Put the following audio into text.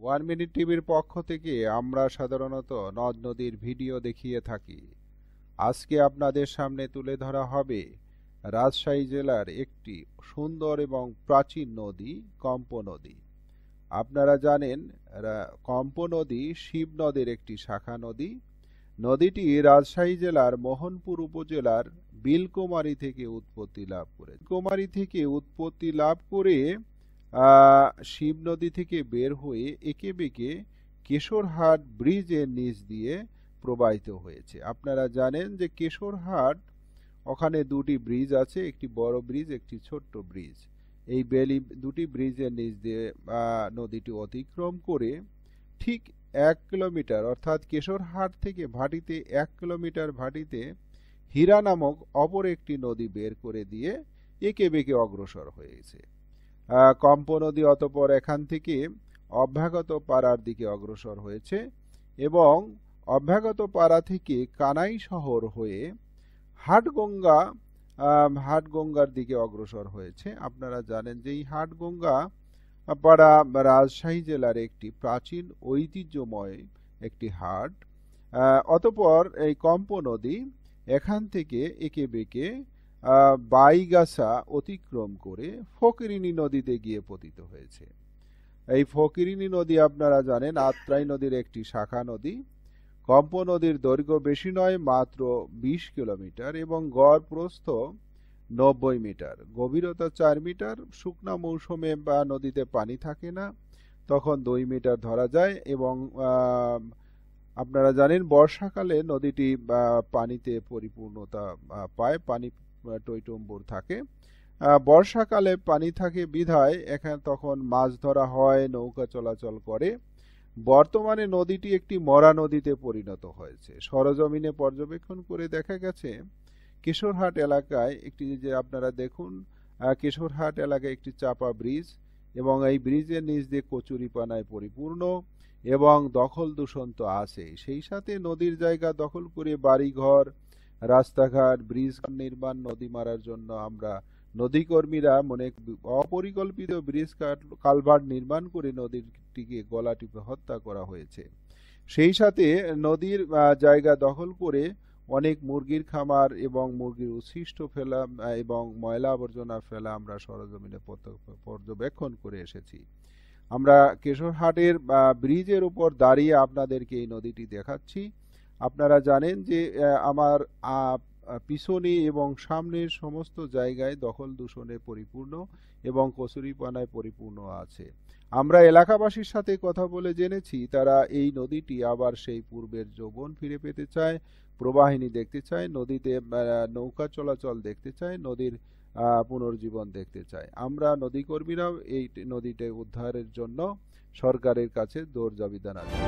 One minute টিভির পক্ষ থেকে আমরা সাধারণত নদ নদীর ভিডিও দেখিয়ে থাকি। আজকে আপনাদের সামনে তুলে ধরা হবে রাজশাহী জেলার একটি সুন্দর এবং প্রাচীন নদী কম্প নদী। আপনারা জানেন কম্প নদী শিব নদের একটি শাখা নদী। নদীটি রাজশাহী জেলার মোহনপুর উপজেলার বিলকুমারী থেকে উৎপত্তি লাভ করে। কুমারী থেকে উৎপত্তি লাভ করে শিব নদী থেকে বের হয়ে একে বেঁকে কেশরহাট ব্রিজের নিচ দিয়ে প্রবাহিত হয়েছে। আপনারা জানেন যে কেশরহাট ওখানে দুটি ব্রিজ আছে, একটি বড় ব্রিজ, একটি ছোট্ট ব্রিজ। এই দুটি ব্রিজের নিচ দিয়ে নদীটি অতিক্রম করে ঠিক 1 কিলোমিটার অর্থাৎ কেশরহাট থেকে ভাটিতে 1 কিলোমিটার ভাটিতে হীরা নামক অপর একটি নদী বের করে দিয়ে একে বেঁকে অগ্রসর হয়েছে। কম্প নদী অতঃপর এখান থেকে অভ্যাগত পাড়ার দিকে অগ্রসর হয়েছে এবং অভ্যাগত পাড়া থেকে কানাই শহর হয়ে হাটগঙ্গার দিকে অগ্রসর হয়েছে। আপনারা জানেন যে এই হাটগঙ্গা পাড়া রাজশাহী জেলার একটি প্রাচীন ঐতিহ্যময় একটি হাট। অতঃপর এই কম্প নদী এখান থেকে একে বেঁকে বাইগাছা অতিক্রম করে ফকিরিনী নদীতে গিয়ে পতিত হয়েছে। এই ফকিরিনী নদী আপনারা জানেন আত্রাই নদীর একটি শাখা নদী। কম্প নদীর দৈর্ঘ্য বেশি নয়, মাত্র 20 কিলোমিটার এবং গড় প্রস্থ 90 মিটার, গভীরতা 4 মিটার। শুকনা মৌসুমে বা নদীতে পানি থাকে না, তখন 2 মিটার ধরা যায় এবং আপনারা জানেন বর্ষাকালে নদীটি পানিতে পরিপূর্ণতা পায়, পানি টইটম্বুর থাকে। বর্ষাকালে পানি থাকে বিধায় এখানে তখন মাছ ধরা হয়, নৌকা চলাচল করে। বর্তমানে নদীটি একটি মরা নদীতে পরিণত হয়েছে। সরজমিনে পর্যবেক্ষণ করে দেখা গেছে কেশরহাট এলাকায় একটি, যে আপনারা দেখুন কেশরহাট এলাকায় একটি চাপা ব্রিজ এবং এই ব্রিজের নিচ দিয়ে কচুরিপানায় পরিপূর্ণ এবং দখল দূষণ তো আছে। সেই সাথে নদীর জায়গা দখল করে বাড়িঘর, রাস্তাঘাট, ব্রিজ নির্মাণ, নদী মারার জন্য আমরা নদী কর্মীরা অপরিকল্পিত ব্রিজ কালভার্ট নির্মাণ করে নদীটিকে গলা টিপে হত্যা করা হয়েছে। সেই সাথে নদীর জায়গা দখল করে অনেক মুরগির খামার এবং মুরগির উচ্ছিষ্ট ফেলা এবং ময়লা আবর্জনা ফেলা আমরা সরজমিনে পর্যবেক্ষণ করে এসেছি। আমরা কেশরহাটের ব্রিজের উপর দাঁড়িয়ে আপনাদেরকে এই নদীটি দেখাচ্ছি। আপনারা জানেন যে আমার পিছনে এবং সামনের সমস্ত জায়গায় দখল দূষণে পরিপূর্ণ এবং কচুরিপানায় পরিপূর্ণ আছে। আমরা এলাকাবাসীর সাথে কথা বলে জেনেছি তারা এই নদীটি আবার সেই পূর্বের যৌবন ফিরে পেতে চায়, প্রবাহিনী দেখতে চায়, নদীতে নৌকা চলাচল দেখতে চায়, নদীর পুনর্জীবন দেখতে চায়। আমরা নদী কর্মীরাও এই নদীটা উদ্ধারের জন্য সরকারের কাছে দৌড় দাবি জানাচ্ছি।